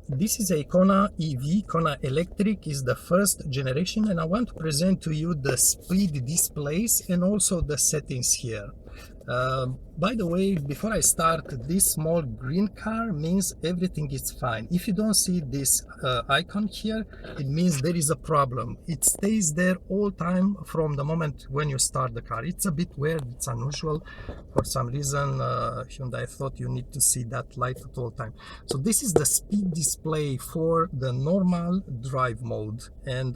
This is a Kona EV. Kona Electric is the first generation, and I want to present to you the speed displays and also the settings here. By the way, before I start, this small green car means everything is fine. If you don't see this icon here, it means there is a problem. It stays there all time from the moment when you start the car. It's a bit weird, it's unusual. For some reason, Hyundai thought you need to see that light at all time. So this is the speed display for the normal drive mode, and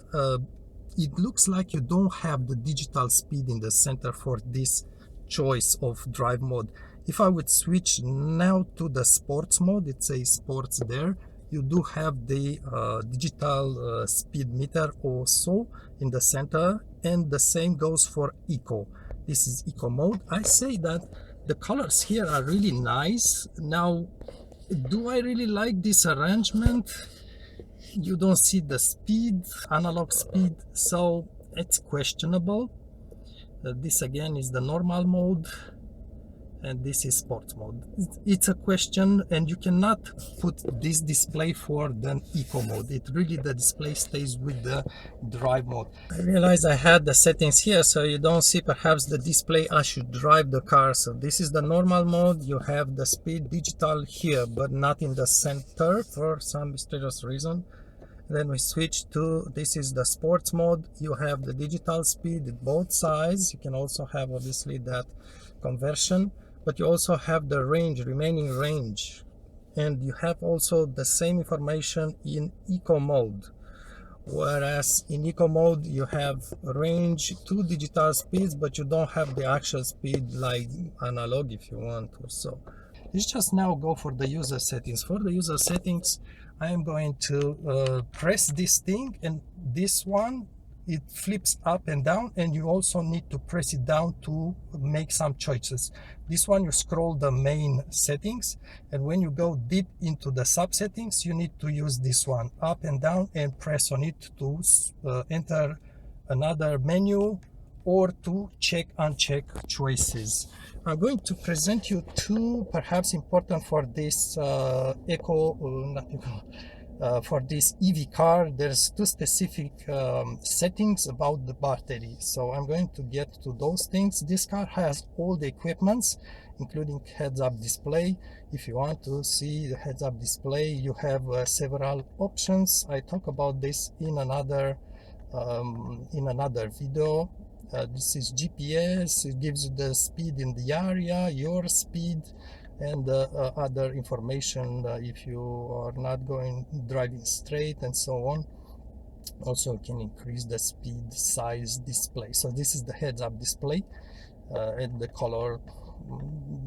it looks like you don't have the digital speed in the center for this choice of drive mode. If I would switch now to the sports mode, it says sports there, you do have the digital speed meter also in the center, and the same goes for eco. This is eco mode. I say that the colors here are really nice. Now, do I really like this arrangement? You don't see the speed, analog speed, so it's questionable. This again is the normal mode, and this is sports mode. It's a question, and you cannot put this display for the eco mode. It really, the display stays with the drive mode. I realize I had the settings here, so you don't see perhaps the display as you drive the car. So this is the normal mode. You have the speed digital here, but not in the center for some mysterious reason. Then we switch to, this is the sports mode. You have the digital speed at both sides. You can also have obviously that conversion, but you also have the range, remaining range, and you have also the same information in eco mode. Whereas in eco mode you have range, 2 digital speeds, but you don't have the actual speed like analog if you want or so. Let's just now go for the user settings. For the user settings, I am going to press this thing, and this one, it flips up and down, and you also need to press it down to make some choices. This one, you scroll the main settings, and when you go deep into the sub settings, you need to use this one, up and down, and press on it to enter another menu or to check uncheck choices. I'm going to present you two perhaps important for this for this EV car. There's two specific settings about the battery, so I'm going to get to those things. This car has all the equipments, including heads-up display. If you want to see the heads-up display, you have several options. I talk about this in another video. This is GPS. It gives you the speed in the area, your speed, and other information if you are not driving straight and so on. Also, you can increase the speed, size, display. So this is the heads-up display, and the color,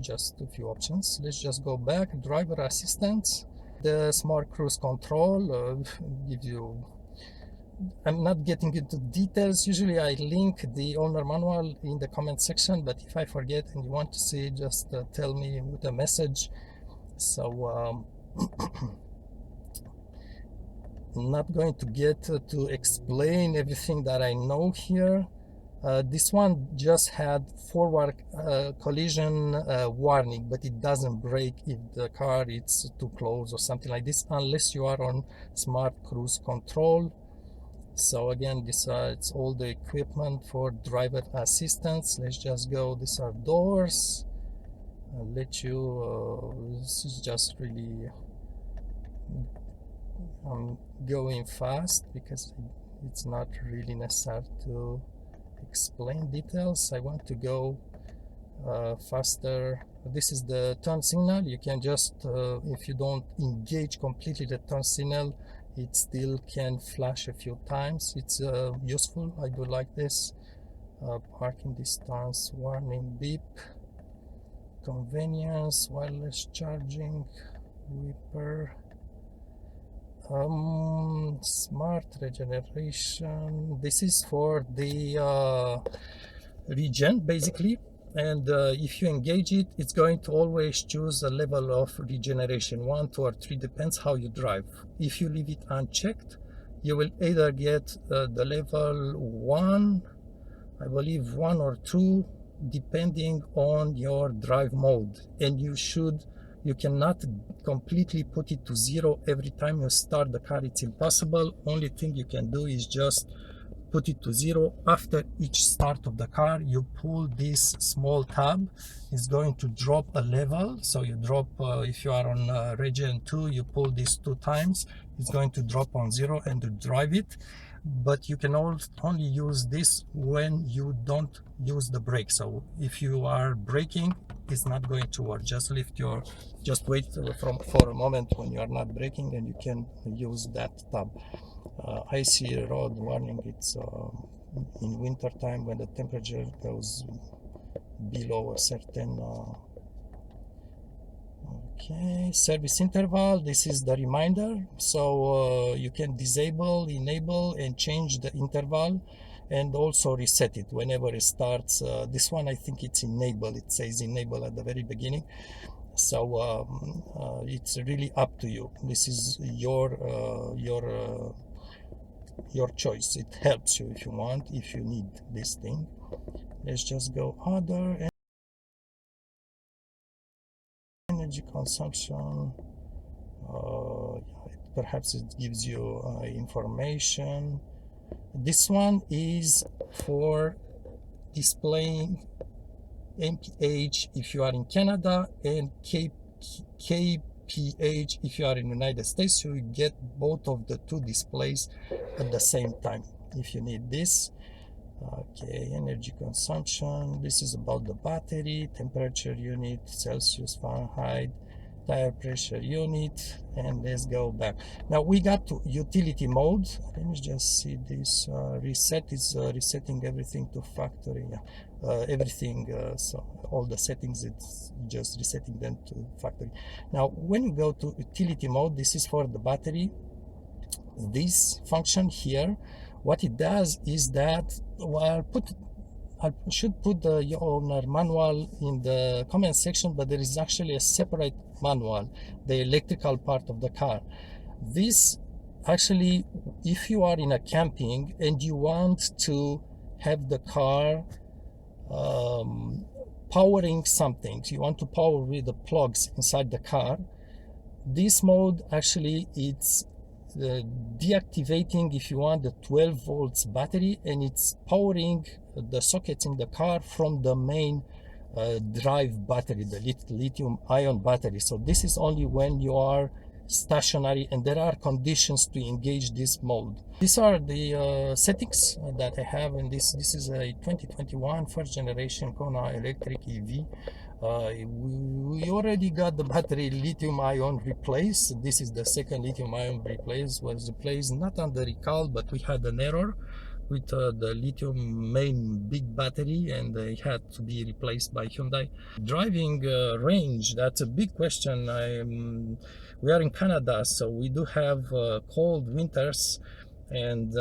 just a few options. Let's just go back. Driver assistance, the smart cruise control gives you. I'm not getting into details. Usually I link the owner manual in the comment section, but if I forget and you want to see, just tell me with a message. So I'm not going to get to explain everything that I know here. This one just had forward collision warning, but it doesn't break if the car is too close or something like this, unless you are on smart cruise control. So again, it's all the equipment for driver assistance. Let's just go. These are doors. I'll let you. This is just really. I'm going fast because it's not really necessary to explain details. I want to go faster. This is the turn signal. You can just, if you don't engage completely the turn signal, it still can flash a few times. It's useful. I do like this. Parking distance, warning, beep, convenience, wireless charging, Wiper, smart regeneration. This is for the regen basically, and if you engage it, it's going to always choose a level of regeneration, 1, 2, or 3, depends how you drive. If you leave it unchecked, you will either get the level 1, I believe 1 or 2, depending on your drive mode, and you should You cannot completely put it to zero every time you start the car. It's impossible. Only thing you can do is just put it to zero. After each start of the car, you pull this small tab. It's going to drop a level. So you drop, if you are on region 2, you pull this 2 times. It's going to drop on 0 and to drive it. But you can only use this when you don't use the brake. So if you are braking, it's not going to work. Just wait for a moment when you are not braking, and you can use that tab. Icy road warning. It's in winter time when the temperature goes below a certain okay. Service interval, this is the reminder, so you can disable, enable, and change the interval, and also reset it whenever it starts. This one, I think it's enable. It says enable at the very beginning, so it's really up to you. This is your choice. It helps you if you want, if you need this thing. Let's just go other. Energy consumption, perhaps it gives you information. This one is for displaying MPH if you are in Canada, and KPH if you are in the United States. So you get both of the two displays at the same time if you need this. Okay, energy consumption, this is about the battery, temperature unit, Celsius, Fahrenheit, tire pressure unit, and let's go back. Now we got to utility mode. Let me just see this. Reset is resetting everything to factory. Everything, so all the settings, it's just resetting them to factory. Now when you go to utility mode, this is for the battery. This function here, what it does is that, well, I should put the owner manual in the comment section, but there is actually a separate manual, the electrical part of the car. This actually, if you are in a camping and you want to have the car powering something, you want to power with the plugs inside the car, this mode actually, it's deactivating, if you want, the 12 volts battery, and it's powering the sockets in the car from the main drive battery, the lithium ion battery. So this is only when you are stationary, and there are conditions to engage this mode. These are the settings that I have, and this is a 2021 first generation Kona electric EV. We already got the battery lithium ion replaced. This is the second lithium ion was replaced not under recall, but we had an error with the lithium main big battery, and it had to be replaced by Hyundai. Driving range, that's a big question. We are in Canada, so we do have cold winters, and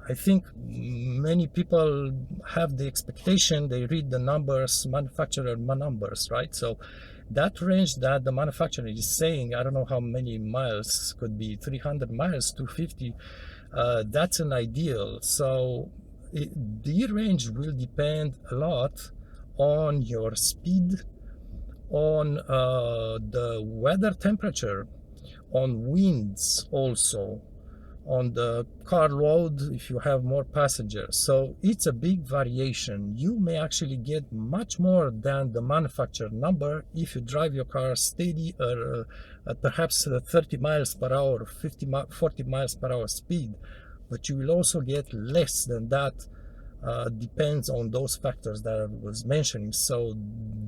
I think many people have the expectation, they read the numbers, manufacturer numbers, right? So that range that the manufacturer is saying, I don't know how many miles, could be 300 miles, 250, that's an ideal. So the range will depend a lot on your speed, on the weather temperature, on winds also, on the car load if you have more passengers. So it's a big variation. You may actually get much more than the manufacturer number if you drive your car steady or at perhaps 30 miles per hour, 40 miles per hour speed, but you will also get less than that. Depends on those factors that I was mentioning. So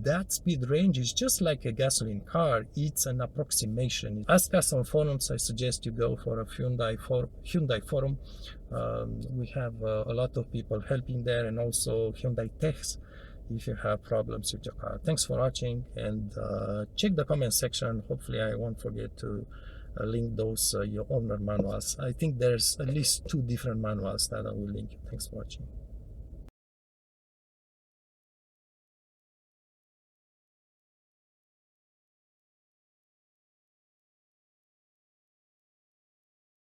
that speed range is just like a gasoline car. It's an approximation. Ask us on forums. I suggest you go for a Hyundai forum. We have a lot of people helping there, and also Hyundai Techs if you have problems with your car. Thanks for watching, and check the comment section. Hopefully I won't forget to link those your owner manuals. I think there's at least 2 different manuals that I will link. Thanks for watching.